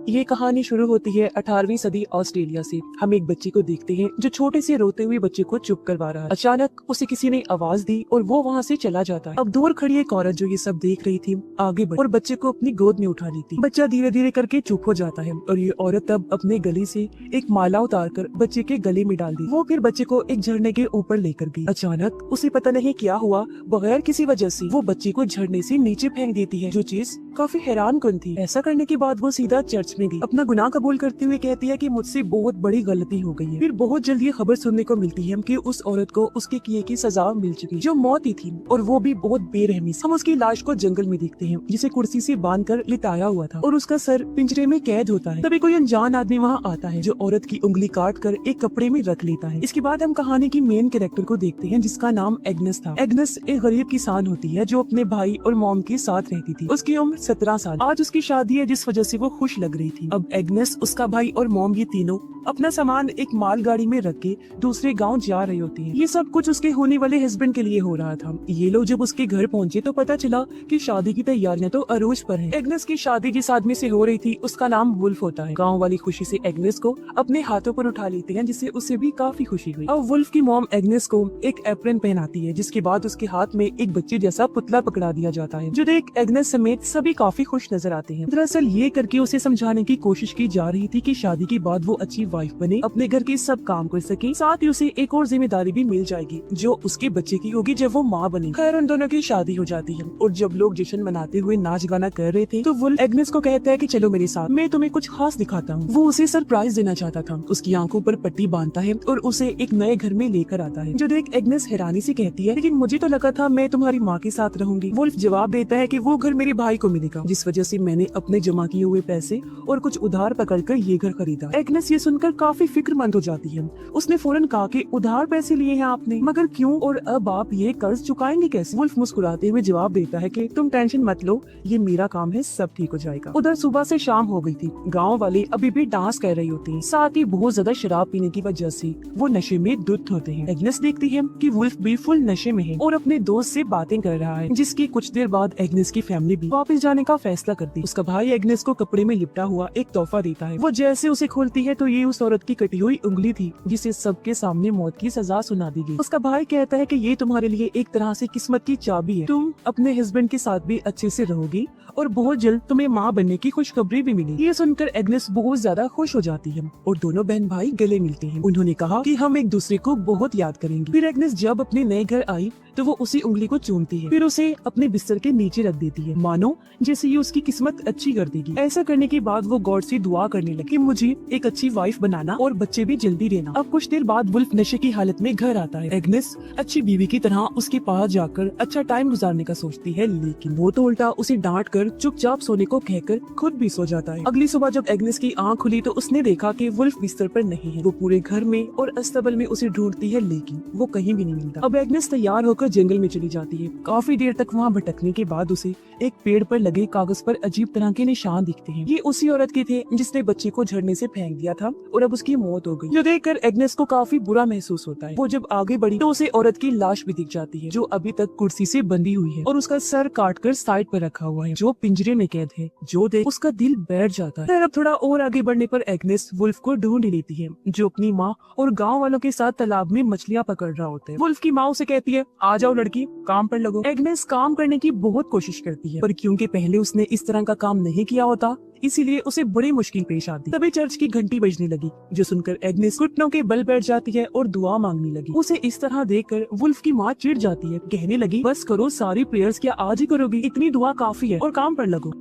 ये कहानी शुरू होती है 18वीं सदी ऑस्ट्रेलिया से। हम एक बच्चे को देखते हैं जो छोटे से रोते हुए बच्चे को चुप करवा रहा है। अचानक उसे किसी ने आवाज दी और वो वहाँ से चला जाता है। अब दूर खड़ी एक औरत जो ये सब देख रही थी आगे बढ़ी और बच्चे को अपनी गोद में उठा लेती। बच्चा धीरे धीरे करके चुप हो जाता है और ये औरत तब अपने गले से एक माला उतार कर बच्चे के गले में डाल दी। वो फिर बच्चे को एक झरने के ऊपर लेकर गई। अचानक उसे पता नहीं क्या हुआ, बगैर किसी वजह से वो बच्चे को झरने से नीचे फेंक देती है, जो चीज काफी हैरान कन थी। ऐसा करने के बाद वो सीधा चर्च में गई। अपना गुनाह कबूल करते हुए कहती है कि मुझसे बहुत बड़ी गलती हो गई है। फिर बहुत जल्द ये खबर सुनने को मिलती है कि उस औरत को उसके किए की सजा मिल चुकी, जो मौत ही थी, और वो भी बहुत बेरहमी से। हम उसकी लाश को जंगल में देखते हैं जिसे कुर्सी से बांधकर लिटाया हुआ था और उसका सर पिंजरे में कैद होता है। तभी कोई अनजान आदमी वहाँ आता है जो औरत की उंगली काट कर एक कपड़े में रख लेता है। इसके बाद हम कहानी की मेन कैरेक्टर को देखते हैं जिसका नाम एग्नेस था। एग्नेस एक गरीब किसान होती है जो अपने भाई और मॉम के साथ रहती थी। उसकी उम्र 17 साल। आज उसकी शादी है जिस वजह से वो खुश लग रही थी। अब एग्नेस, उसका भाई और मॉम ये तीनों अपना सामान एक मालगाड़ी में रख के दूसरे गांव जा रही होती हैं। ये सब कुछ उसके होने वाले हस्बैंड के लिए हो रहा था। ये लोग जब उसके घर पहुंचे तो पता चला कि शादी की तैयारियां तो अरूज पर हैं। एग्नेस की शादी जिस आदमी से हो रही थी उसका नाम वुल्फ होता है। गांव वाली खुशी से एग्नेस को अपने हाथों पर उठा लेते हैं जिससे उसे भी काफी खुशी हुई। अब वुल्फ की मॉम एग्नेस को एक एप्रन पहनाती है जिसके बाद उसके हाथ में एक बच्चे जैसा पुतला पकड़ा दिया जाता है, जो देख एग्नेस समेत सभी काफी खुश नजर आते हैं। दरअसल ये करके उसे समझाने की कोशिश की जा रही थी कि शादी के बाद वो अच्छी वाइफ बने, अपने घर के सब काम कर सके, साथ ही उसे एक और जिम्मेदारी भी मिल जाएगी जो उसके बच्चे की होगी जब वो माँ बने। खैर उन दोनों की शादी हो जाती है और जब लोग जश्न मनाते हुए नाच गाना कर रहे थे तो वुल्फ एग्नेस को कहता है कि चलो मेरे साथ, मैं तुम्हें कुछ खास दिखाता हूँ। वो उसे सरप्राइज देना चाहता था। उसकी आंखों पर पट्टी बांधता है और उसे एक नए घर में लेकर आता है, जो देख एग्नेस हैरानी से कहती है लेकिन मुझे तो लगा था मैं तुम्हारी माँ के साथ रहूंगी। वुल्फ जवाब देता है कि वो घर मेरे भाई को मिलेगा, जिस वजह से मैंने अपने जमा किए हुए पैसे और कुछ उधार पकड़कर ये घर खरीदा। एग्नेस ये सुनकर काफी फिक्रमंद हो जाती है। उसने फौरन कहा कि उधार पैसे लिए हैं आपने, मगर क्यों और अब आप ये कर्ज चुकाएंगे कैसे? वुल्फ मुस्कुराते हुए जवाब देता है कि तुम टेंशन मत लो, ये मेरा काम है, सब ठीक हो जाएगा। उधर सुबह से शाम हो गई थी। गाँव वाले अभी भी डांस कर रही होती है, साथ ही बहुत ज्यादा शराब पीने की वजह से वो नशे में धुत होते हैं। एग्नेस देखती है कि वुल्फ भी फुल नशे में है और अपने दोस्त से बातें कर रहा है, जिसकी कुछ देर बाद एग्नेस की फैमिली भी वापस जाने का फैसला करती है। उसका भाई एग्नेस को कपड़े में लिपटा हुआ एक तोहफा देता है। वो जैसे उसे खोलती है तो ये उस औरत की कटी हुई उंगली थी जिसे सबके सामने मौत की सजा सुना दी गई। उसका भाई कहता है कि ये तुम्हारे लिए एक तरह से किस्मत की चाबी है, तुम अपने हस्बैंड के साथ भी अच्छे से रहोगी और बहुत जल्द तुम्हें माँ बनने की खुशखबरी भी मिली। ये सुनकर एग्नेस बहुत ज्यादा खुश हो जाती है और दोनों बहन भाई गले मिलते हैं। उन्होंने कहा कि हम एक दूसरे को बहुत याद करेंगे। फिर एग्नेस जब अपने नए घर आई तो वो उसी उंगली को चूमती है, फिर उसे अपने बिस्तर के नीचे रख देती है, मानो जैसे ये उसकी किस्मत अच्छी कर देगी। ऐसा करने के बाद वो गॉड से दुआ करने लगी, मुझे एक अच्छी वाइफ बनाना और बच्चे भी जल्दी देना। अब कुछ देर बाद वुल्फ नशे की हालत में घर आता है। एग्नेस अच्छी बीवी की तरह उसके पास जाकर अच्छा टाइम गुजारने का सोचती है, लेकिन वो तो उल्टा उसे डांट कर चुपचाप सोने को कहकर खुद भी सो जाता है। अगली सुबह जब एग्नेस की आँख खुली तो उसने देखा कि वुल्फ बिस्तर पर नहीं है। वो पूरे घर में और अस्तबल में उसे ढूंढती है लेकिन वो कहीं भी नहीं मिलता। अब एग्नेस तैयार होकर जंगल में चली जाती है। काफी देर तक वहाँ भटकने के बाद उसे एक पेड़ पर लगे कागज पर अजीब तरह के निशान दिखते हैं। ये उसी औरत के थे जिसने बच्चे को झरने से फेंक दिया था और अब उसकी मौत हो गई। जो देखकर एग्नेस को काफी बुरा महसूस होता है। वो जब आगे बढ़ी तो उसे औरत की लाश भी दिख जाती है जो अभी तक कुर्सी से बंधी हुई है और उसका सर काटकर साइड पर रखा हुआ है, जो पिंजरे में कैद है। जो देख उसका दिल बैठ जाता है। अब थोड़ा और आगे बढ़ने पर एग्नेस वुल्फ को ढूंढ लेती है जो अपनी माँ और गाँव वालों के साथ तालाब में मछलियाँ पकड़ रहा होता है। वुल्फ की माँ उसे कहती है, आ जाओ लड़की, काम पर लगो। एग्नेस काम करने की बहुत कोशिश करती है पर क्योंकि पहले उसने इस तरह का काम नहीं किया होता इसीलिए उसे बड़ी मुश्किल पेश आती। तभी चर्च की घंटी बजने लगी, जो सुनकर एग्नेस घुटनों के बल बैठ जाती है और दुआ मांगने लगी। उसे इस तरह देखकर वुल्फ की माँ चिढ़ जाती है, कहने लगी, बस करो, सारी प्रेयर्स क्या आज ही करोगी? इतनी दुआ काफी है और काम पर लगो।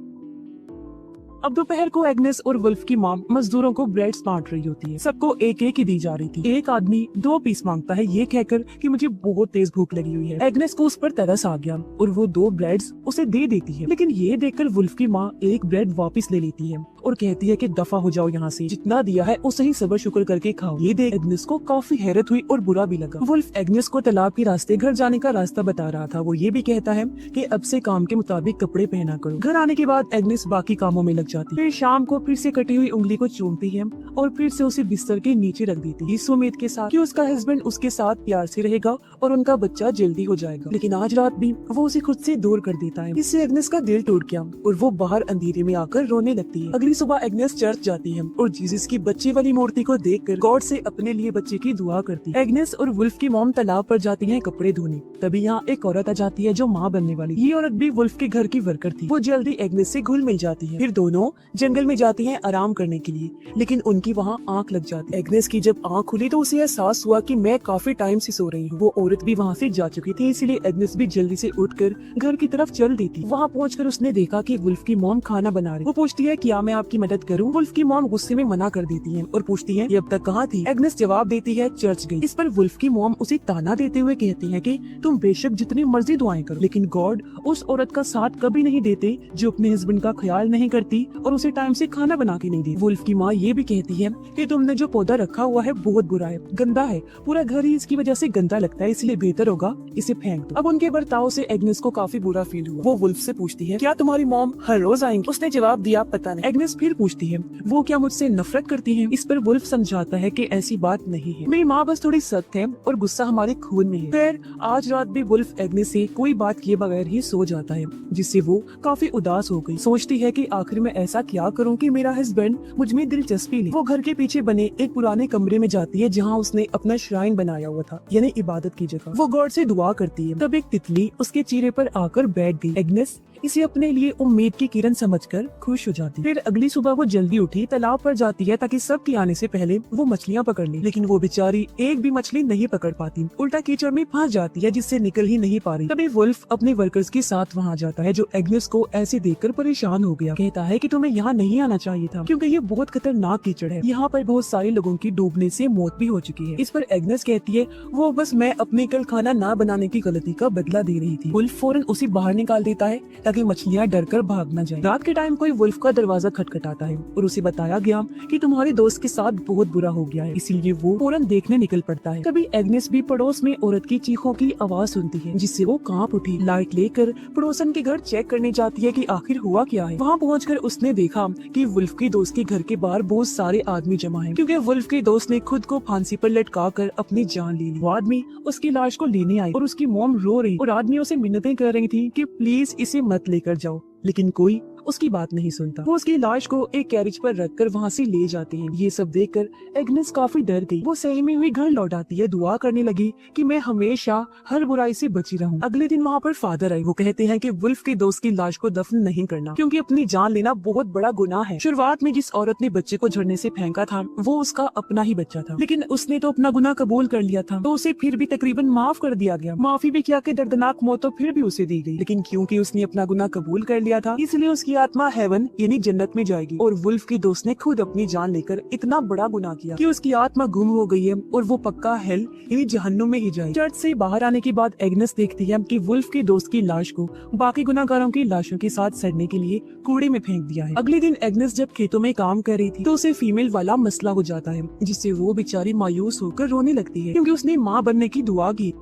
अब दोपहर को एग्नेस और वुल्फ की माँ मजदूरों को ब्रेड्स बांट रही होती है। सबको एक एक ही दी जा रही थी। एक आदमी 2 पीस मांगता है ये कहकर कि मुझे बहुत तेज भूख लगी हुई है। एग्नेस को उस पर तरस आ गया और वो 2 ब्रेड्स उसे दे देती है, लेकिन ये देखकर वुल्फ की माँ एक ब्रेड वापस ले लेती है और कहती है कि दफा हो जाओ यहाँ से, जितना दिया है उसे ही सब्र शुक्र करके खाओ। ये देख एग्नेस को काफी हैरत हुई और बुरा भी लगा। वुल्फ एग्नेस को तालाब के रास्ते घर जाने का रास्ता बता रहा था। वो ये भी कहता है कि अब से काम के मुताबिक कपड़े पहना करो। घर आने के बाद एग्नेस बाकी कामों में लग जाती है। फिर शाम को फिर से कटी हुई उंगली को चूमती है और फिर से उसे बिस्तर के नीचे रख देती है, इस उम्मीद के साथ कि उसका हस्बैंड उसके साथ प्यार से रहेगा और उनका बच्चा जल्दी हो जाएगा। लेकिन आज रात भी वो उसे खुद से दूर कर देता है। इससे एग्नेस का दिल टूट गया और वो बाहर अंधेरे में आकर रोने लगती है। अगली अगली सुबह एग्नेस चर्च जाती है और जीसस की बच्चे वाली मूर्ति को देखकर गॉड से अपने लिए बच्चे की दुआ करती है। एग्नेस और वुल्फ की मॉम तालाब पर जाती है कपड़े धोने। तभी यहाँ एक औरत आ जाती है जो माँ बनने वाली। ये औरत भी वुल्फ के घर की वर्कर थी। वो जल्दी एग्नेस से घुल मिल जाती है। फिर दोनों जंगल में जाती है आराम करने के लिए, लेकिन उनकी वहाँ आँख लग जाती है। एग्नेस की जब आँख खुली तो उसे एहसास हुआ कि मैं काफी टाइम से सो रही हूँ। वो औरत भी वहाँ से जा चुकी थी, इसलिए एग्नेस भी जल्दी से उठकर घर की तरफ चल दी थी। वहाँ पहुंचकर उसने देखा कि वुल्फ की मॉम खाना बना रही। वो पूछती है क्या मैं आपकी मदद करूं? वुल्फ की मॉम गुस्से में मना कर देती है और पूछती है ये अब तक कहाँ थी? एग्नेस जवाब देती है चर्च गई। इस पर वुल्फ की मॉम उसे ताना देते हुए कहती है कि तुम बेशक जितनी मर्जी दुआएं करो, लेकिन गॉड उस औरत का साथ कभी नहीं देते जो अपने हस्बैंड का ख्याल नहीं करती और उसे टाइम से खाना बना के नहीं देती। वुल्फ की माँ ये भी कहती है कि तुमने जो पौधा रखा हुआ है बहुत बुरा है, गंदा है, पूरा घर ही इसकी वजह से गंदा लगता है, इसलिए बेहतर होगा इसे फेंक दो। अब उनके बर्ताव से एग्नेस को काफी बुरा फील हुआ। वो वुल्फ से पूछती है क्या तुम्हारी मॉम हर रोज आएंगी? उसने जवाब दिया पता नहीं। एग्नेस फिर पूछती है वो क्या मुझसे नफरत करती है? इस पर वुल्फ समझाता है कि ऐसी बात नहीं है, मेरी माँ बस थोड़ी सख्त है और गुस्सा हमारे खून में है। फिर आज रात भी वुल्फ एग्नेस से कोई बात किए बगैर ही सो जाता है, जिससे वो काफी उदास हो गई। सोचती है कि आखिर में ऐसा क्या करूं कि मेरा हस्बैंड मुझ में दिलचस्पी ले। वो घर के पीछे बने एक पुराने कमरे में जाती है जहाँ उसने अपना श्राइन बनाया हुआ था, यानी इबादत की जगह। वो गॉड से दुआ करती है। तब एक तितली उसके चेहरे पर आकर बैठ गई। एग्नेस इसे अपने लिए उम्मीद की किरण समझकर खुश हो जाती। फिर अगली सुबह वो जल्दी उठी, तालाब पर जाती है ताकि सबके आने से पहले वो मछलियाँ पकड़ ले, लेकिन वो बेचारी एक भी मछली नहीं पकड़ पाती, उल्टा कीचड़ में फंस जाती है जिससे निकल ही नहीं पा रही। तभी वुल्फ अपने वर्कर्स के साथ वहाँ जाता है जो एग्नेस को ऐसे देखकर परेशान हो गया। कहता है कि तुम्हें यहाँ नहीं आना चाहिए था क्योंकि ये बहुत खतरनाक कीचड़ है, यहाँ पर बहुत सारे लोगों की डूबने से मौत भी हो चुकी है। इस पर एग्नेस कहती है वो बस मैं अपने कल खाना ना बनाने की गलती का बदला दे रही थी। वुल्फ फौरन उसे बाहर निकाल देता है ताकि मछलियाँ डरकर भाग न जाएं। रात के टाइम कोई वुल्फ का दरवाजा खटखटाता है और उसे बताया गया कि तुम्हारे दोस्त के साथ बहुत बुरा हो गया है, इसीलिए वो फौरन देखने निकल पड़ता है। तभी एग्नेस भी पड़ोस में औरत की चीखों की आवाज सुनती है जिससे वो कांप उठी। लाइट लेकर पड़ोसन के घर चेक करने जाती है कि आखिर हुआ क्या है। वहाँ पहुंचकर उसने देखा कि वुल्फ की दोस्त के घर के बाहर बहुत सारे आदमी जमा हैं, क्योंकि वुल्फ के दोस्त ने खुद को फांसी पर लटका कर अपनी जान ले ली। वो आदमी उसकी लाश को लेने आए और उसकी मॉम रो रही और आदमियों से मिन्नतें कर रही थी कि प्लीज इसे मत लेकर जाओ, लेकिन कोई उसकी बात नहीं सुनता। वो उसकी लाश को एक कैरेज पर रखकर वहाँ से ले जाते हैं। ये सब देखकर एग्नेस काफी डर गई। वो सही में हुई घर लौट आती है, दुआ करने लगी कि मैं हमेशा हर बुराई से बची रहूं। अगले दिन वहाँ पर फादर आए। वो कहते हैं कि वुल्फ के दोस्त की लाश को दफन नहीं करना क्योंकि अपनी जान लेना बहुत बड़ा गुनाह है। शुरुआत में जिस औरत ने बच्चे को झरने से फेंका था वो उसका अपना ही बच्चा था, लेकिन उसने तो अपना गुनाह कबूल कर लिया था, तो उसे फिर भी तकरीबन माफ कर दिया गया। माफी भी किया कि दर्दनाक मौत तो फिर भी उसे दी गई, लेकिन क्योंकि उसने अपना गुनाह कबूल कर लिया था इसलिए उसकी आत्मा हेवन यानी जन्नत में जाएगी। और वुल्फ की दोस्त ने खुद अपनी जान लेकर इतना बड़ा गुनाह किया कि उसकी आत्मा गुम हो गई है और वो पक्का हेल यानी जहन्नुम में ही जाएगी। चर्च से बाहर आने के बाद एग्नेस देखती है कि वुल्फ की दोस्त की लाश को बाकी गुनाहगारों की लाशों के साथ सड़ने के लिए कूड़े में फेंक दिया है। अगले दिन एग्नेस जब खेतों में काम कर रही थी तो उसे फीमेल वाला मसला हो जाता है, जिससे वो बेचारी मायूस होकर रोने लगती है क्योंकि उसने माँ बनने की दुआ की।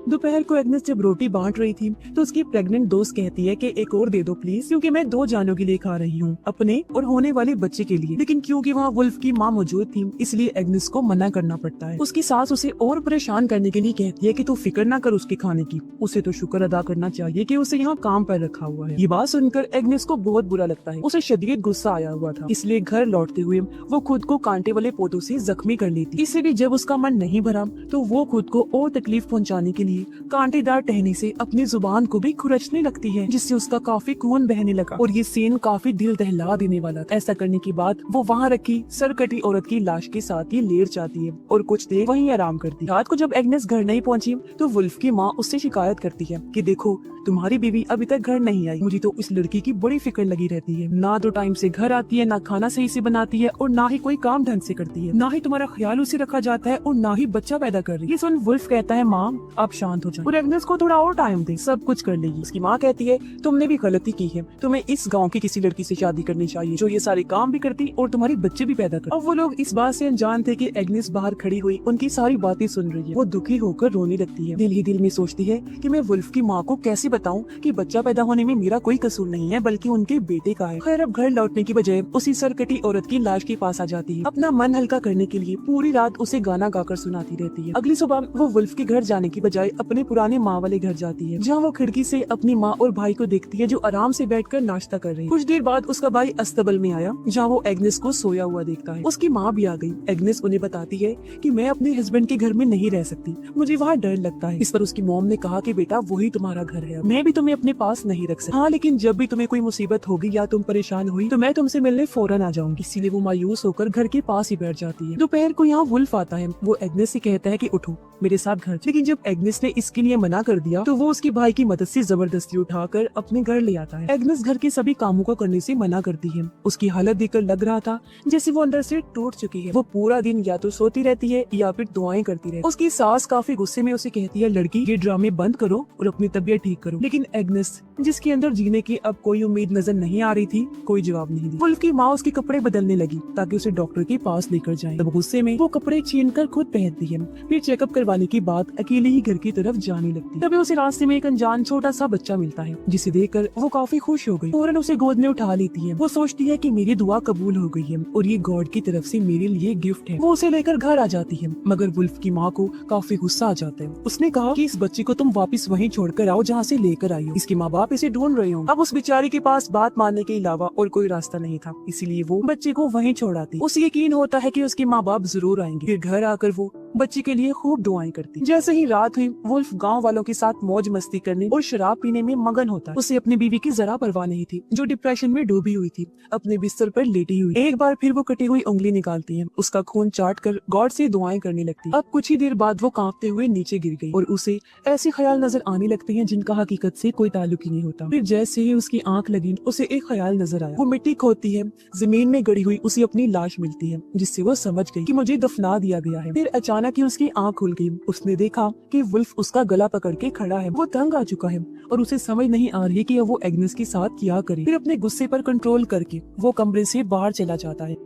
दोपहर को एग्नेस जब रोटी बांट रही थी तो उसकी प्रेग्नेंट दोस्त कहती है कि एक और दे दो प्लीज, क्योंकि मैं 2 जानों के लिए खा रही हूँ, अपने और होने वाले बच्चे के लिए। लेकिन क्योंकि वहाँ वुल्फ की माँ मौजूद थी इसलिए एग्नेस को मना करना पड़ता है। उसकी सास उसे और परेशान करने के लिए कहती है कि तू फिक्र ना कर उसके खाने की, उसे तो शुक्र अदा करना चाहिए कि उसे यहाँ काम पर रखा हुआ है। ये बात सुनकर एग्नेस को बहुत बुरा लगता है। उसे शदीद गुस्सा आया हुआ था, इसलिए घर लौटते हुए वो खुद को कांटे वाले पौधों से जख्मी कर लेती। इससे भी जब उसका मन नहीं भरा तो वो खुद को और तकलीफ पहुँचाने के लिए कांटेदार टहनी से अपनी जुबान को भी खुरचने लगती है, जिससे उसका काफी खून बहने लगा और ये सीन काफी दिल दहला देने वाला था। ऐसा करने के बाद वो वहाँ रखी सरकटी औरत की लाश के साथ ही लेट जाती है और कुछ देर वहीं आराम करती है। रात को जब एग्नेस घर नहीं पहुँची तो वुल्फ की माँ उससे शिकायत करती है कि देखो तुम्हारी बीवी अभी तक घर नहीं आई, मुझे तो इस लड़की की बड़ी फिक्र लगी रहती है, ना तो टाइम से घर आती है, ना खाना सही से बनाती है और ना ही कोई काम ढंग से करती है, ना ही तुम्हारा ख्याल उसे रखा जाता है और ना ही बच्चा पैदा कर रही है। ये सुन वुल्फ कहता है माँ आप शांत हो जाओ और एग्नेस को थोड़ा और टाइम दे, सब कुछ कर लेगी। उसकी माँ कहती है तुमने भी गलती की है, तुम्हें इस गाँव की किसी लड़की से शादी करनी चाहिए जो ये सारे काम भी करती और तुम्हारे बच्चे भी पैदा करती। अब वो लोग इस बात से अनजान थे कि एग्नेस बाहर खड़ी हुई उनकी सारी बातें सुन रही है। वो दुखी होकर रोने लगती है, दिल ही दिल में सोचती है कि मैं वुल्फ की माँ को कैसे बताऊं कि बच्चा पैदा होने में मेरा कोई कसूर नहीं है बल्कि उनके बेटे का है। खैर अब घर लौटने की बजाय उसी सरकटी औरत की लाश के पास आ जाती है। अपना मन हल्का करने के लिए पूरी रात उसे गाना गाकर सुनाती रहती है। अगली सुबह वो वुल्फ के घर जाने की बजाय अपने पुराने माँ वाले घर जाती है, जहाँ वो खिड़की से अपनी माँ और भाई को देखती है जो आराम से बैठकर नाश्ता कर रहे हैं। कुछ देर बाद उसका भाई अस्तबल में आया, जहाँ वो एग्नेस को सोया हुआ देखता है। उसकी माँ भी आ गई। एग्नेस उन्हें बताती है कि मैं अपने हस्बैंड के घर में नहीं रह सकती, मुझे वहाँ डर लगता है। इस पर उसकी मॉम ने कहा कि बेटा वही तुम्हारा घर है, मैं भी तुम्हें अपने पास नहीं रख सकती। हाँ, लेकिन जब भी तुम्हें कोई मुसीबत होगी या तुम परेशान हुई तो मैं तुमसे मिलने फौरन आ जाऊंगी। इसीलिए वो मायूस होकर घर के पास ही बैठ जाती है। दोपहर को यहाँ वुल्फ आता है। वो एग्नेस से कहता है कि उठो मेरे साथ घर। लेकिन जब एग्नेस ने इसके लिए मना कर दिया तो वो उसके भाई की मदद से जबरदस्ती उठाकर अपने घर ले आता है। एग्नेस घर के सभी कामों को करने से मना करती है। उसकी हालत देखकर लग रहा था जैसे वो अंदर से टूट चुकी है। वो पूरा दिन या तो सोती रहती है या फिर दुआएं करती रहती है। उसकी सास काफी गुस्से में उसे कहती है, लड़की ये ड्रामे बंद करो और अपनी तबीयत ठीक करो। लेकिन एग्नेस, जिसके अंदर जीने की अब कोई उम्मीद नजर नहीं आ रही थी, कोई जवाब नहीं दी। वुल्फ की माँ उसके कपड़े बदलने लगी ताकि उसे डॉक्टर के पास लेकर जाए। तब गुस्से में वो कपड़े छीनकर खुद पहनती है। फिर चेकअप करवाने के बाद अकेले ही घर की तरफ जाने लगती। तभी उसे रास्ते में एक अनजान छोटा सा बच्चा मिलता है, जिसे देखकर वो काफी खुश हो गई। फौरन उसे गोद में उठा लेती है। वो सोचती है कि मेरी दुआ कबूल हो गई है और ये गॉड की तरफ से मेरे लिए गिफ्ट है। वो उसे लेकर घर आ जाती है, मगर वुल्फ की माँ को काफी गुस्सा आ जाता है। उसने कहा कि इस बच्चे को तुम वापस वहीं छोड़कर आओ जहाँ से लेकर आई हो। इसके माँ बाप इसे ढूंढ रहे हो। अब उस बेचारी के पास बात मानने के अलावा और कोई रास्ता नहीं था, इसीलिए वो बच्चे को वहीं छोड़ आती। उसे यकीन होता है कि उसके माँ बाप जरूर आएंगे। फिर घर आकर वो बच्चे के लिए खूब दुआएं करती। जैसे ही रात हुई, वुल्फ गांव वालों के साथ मौज मस्ती करने और शराब पीने में मगन होता है। उसे अपनी बीवी की जरा परवाह नहीं थी, जो डिप्रेशन में डूबी हुई थी, अपने बिस्तर पर लेटी हुई। एक बार फिर वो कटी हुई उंगली निकालती है, उसका खून चाट कर गॉड से दुआएं करने लगती। अब कुछ ही देर बाद वो कांपते हुए नीचे गिर गई और उसे ऐसे ख्याल नजर आने लगते हैं जिनका हकीकत से कोई ताल्लुक ही नहीं होता। फिर जैसे ही उसकी आंख लगी, उसे एक ख्याल नजर आया। वो मिट्टी खोदती है, जमीन में गड़ी हुई उसे अपनी लाश मिलती है, जिससे वो समझ गई कि मुझे दफना दिया गया है। फिर अचानक ही उसकी आंख खुल गई। उसने देखा कि वुल्फ उसका गला पकड़ के खड़ा है। वो तंग आ चुका है और उसे समझ नहीं आ रही कि वो एग्नेस के साथ क्या करे। फिर अपने गुस्से पर कंट्रोल करके वो कमरे से बाहर चला जाता है।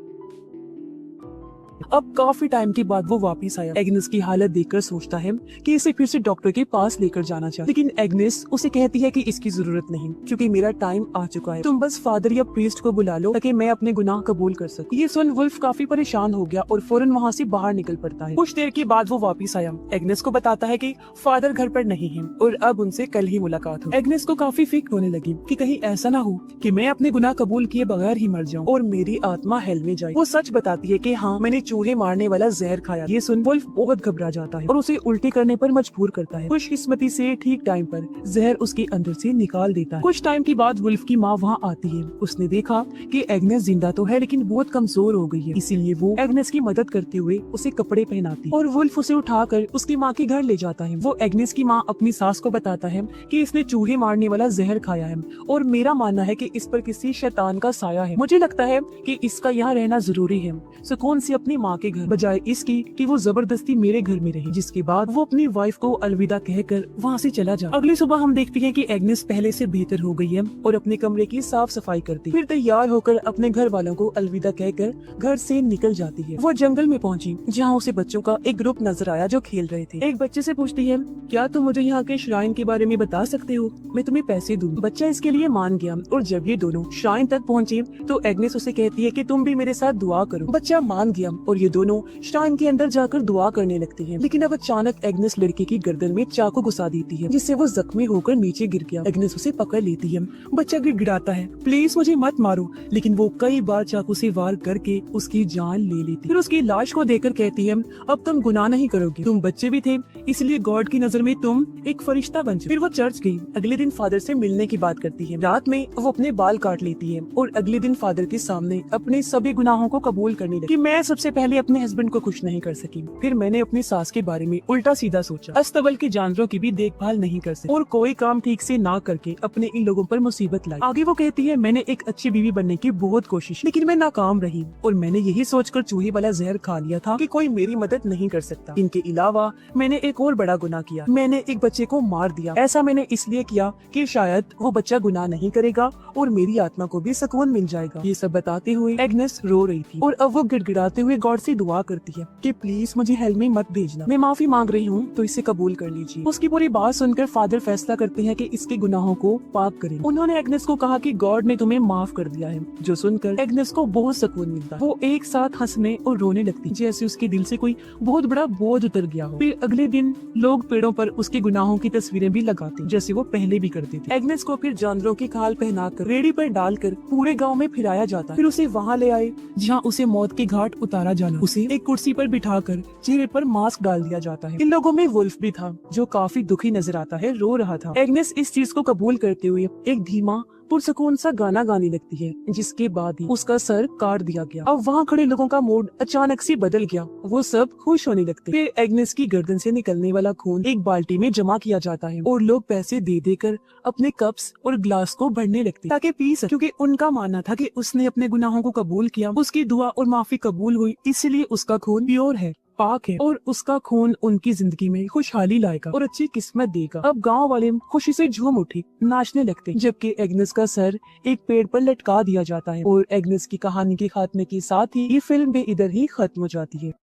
अब काफी टाइम के बाद वो वापस आया। एग्नेस की हालत देखकर सोचता है कि इसे फिर से डॉक्टर के पास लेकर जाना चाहिए, लेकिन एग्नेस उसे कहती है कि इसकी जरूरत नहीं, क्योंकि मेरा टाइम आ चुका है। तुम बस फादर या प्रीस्ट को बुला लो ताकि मैं अपने गुनाह कबूल कर सकूं। ये सुन वुल्फ काफी परेशान हो गया और फौरन वहाँ से बाहर निकल पड़ता है। कुछ देर के बाद वो वापस आया। एग्नेस को बताता है कि फादर घर पर नहीं है और अब उनसे कल ही मुलाकात हो। एग्नेस को काफी फिक्र होने लगी कि कहीं ऐसा ना हो कि मैं अपने गुनाह कबूल किए बगैर ही मर जाऊँ और मेरी आत्मा हेल में जाए। वो सच बताती है कि हाँ, मैंने चूहे मारने वाला जहर खाया। ये सुन वुल्फ बहुत घबरा जाता है और उसे उल्टी करने पर मजबूर करता है। खुशकिस्मती से ठीक टाइम पर जहर उसके अंदर से निकाल देता है। कुछ टाइम के बाद वुल्फ की माँ वहाँ आती है। उसने देखा कि एग्नेस जिंदा तो है लेकिन बहुत कमजोर हो गई है, इसीलिए वो एग्नेस की मदद करते हुए उसे कपड़े पहनाती और वुल्फ उसे उठाकर उसकी माँ के घर ले जाता है। वो एग्नेस की माँ अपनी सास को बताता है कि इसने चूहे मारने वाला जहर खाया है और मेरा मानना है कि इस पर किसी शैतान का साया है। मुझे लगता है कि इसका यहाँ रहना जरूरी है, सुकून से अपनी माँ के घर, बजाय इसकी कि वो जबरदस्ती मेरे घर में रही। जिसके बाद वो अपनी वाइफ को अलविदा कहकर वहाँ से चला जाता। अगली सुबह हम देखते हैं कि एग्नेस पहले से बेहतर हो गई है और अपने कमरे की साफ सफाई करती, फिर तैयार होकर अपने घर वालों को अलविदा कहकर घर से निकल जाती है। वो जंगल में पहुंची जहाँ उसे बच्चों का एक ग्रुप नजर आया जो खेल रहे थे। एक बच्चे से पूछती है, क्या तुम मुझे यहाँ के श्राइन के बारे में बता सकते हो, मैं तुम्हें पैसे दूँ। बच्चा इसके लिए मान गया और जब ये दोनों श्राइन तक पहुँचे तो एग्नेस उसे कहती है कि तुम भी मेरे साथ दुआ करो। बच्चा मान गया और ये दोनों श्राइन के अंदर जाकर दुआ करने लगती हैं। लेकिन अब अचानक एग्नेस लड़के की गर्दन में चाकू घुसा देती है, जिससे वो जख्मी होकर नीचे गिर गया। एग्नेस उसे पकड़ लेती है। बच्चा गिड़गिड़ाता है, प्लीज मुझे मत मारो, लेकिन वो कई बार चाकू से वार करके उसकी जान ले लेती। फिर उसकी लाश को देखकर कहती है, अब तुम गुनाह नहीं करोगे, तुम बच्चे भी थे इसलिए गॉड की नजर में तुम एक फरिश्ता बन जाओ। फिर वो चर्च गई। अगले दिन फादर से मिलने की बात करती है। रात में वो अपने बाल काट लेती है और अगले दिन फादर के सामने अपने सभी गुनाहों को कबूल करने लगी कि मैं सबसे पहले अपने हस्बैंड को खुश नहीं कर सकी। फिर मैंने अपनी सास के बारे में उल्टा सीधा सोचा, अस्तबल के जानवरों की भी देखभाल नहीं कर सकी और कोई काम ठीक से ना करके अपने इन लोगों पर मुसीबत लाई। आगे वो कहती है, मैंने एक अच्छी बीवी बनने की बहुत कोशिश, लेकिन मैं नाकाम रही और मैंने यही सोचकर चूहे वाला जहर खा लिया था कि कोई मेरी मदद नहीं कर सकता। इनके अलावा मैंने एक और बड़ा गुनाह किया, मैंने एक बच्चे को मार दिया। ऐसा मैंने इसलिए किया कि शायद वो बच्चा गुनाह नहीं करेगा और मेरी आत्मा को भी सुकून मिल जाएगा। ये सब बताते हुए एग्नेस रो रही थी और अब वो गिड़गिड़ाते हुए गॉड से दुआ करती है कि प्लीज मुझे हेल में मत भेजना, मैं माफी मांग रही हूँ तो इसे कबूल कर लीजिए। उसकी पूरी बात सुनकर फादर फैसला करते हैं कि इसके गुनाहों को पाक करें। उन्होंने एग्नेस को कहा कि गॉड ने तुम्हें माफ कर दिया है, जो सुनकर एग्नेस को बहुत सुकून मिलता है। वो एक साथ हंसने और रोने लगती, जैसे उसके दिल से कोई बहुत बड़ा बोझ उतर गया हो। फिर अगले दिन लोग पेड़ों पर उसके गुनाहों की तस्वीरें भी लगाते, जैसे वो पहले भी करते थे। एग्नेस को फिर जानवरों की खाल पहनाकर रेडी पर डालकर पूरे गांव में फिराया जाता है। फिर उसे वहां ले आए जहां उसे मौत के घाट उतारा जाना। उसे एक कुर्सी पर बिठाकर चेहरे पर मास्क डाल दिया जाता है। इन लोगों में वुल्फ भी था, जो काफी दुखी नजर आता है, रो रहा था। एग्नेस इस चीज को कबूल करते हुए एक धीमा पुरसकून सा गाना गाने लगती है, जिसके बाद ही उसका सर काट दिया गया। अब वहाँ खड़े लोगों का मूड अचानक से बदल गया, वो सब खुश होने लगते। फिर एग्नेस की गर्दन से निकलने वाला खून एक बाल्टी में जमा किया जाता है और लोग पैसे दे देकर अपने कप्स और ग्लास को भरने लगते ताकि पी सके, क्योंकि उनका मानना था कि उसने अपने गुनाहों को कबूल किया, उसकी दुआ और माफी कबूल हुई, इसलिए उसका खून प्योर है, पाक है और उसका खून उनकी जिंदगी में खुशहाली लाएगा और अच्छी किस्मत देगा। अब गांव वाले खुशी से झूम उठे, नाचने लगते, जबकि एग्नेस का सर एक पेड़ पर लटका दिया जाता है। और एग्नेस की कहानी के खात्मे के साथ ही ये फिल्म भी इधर ही खत्म हो जाती है।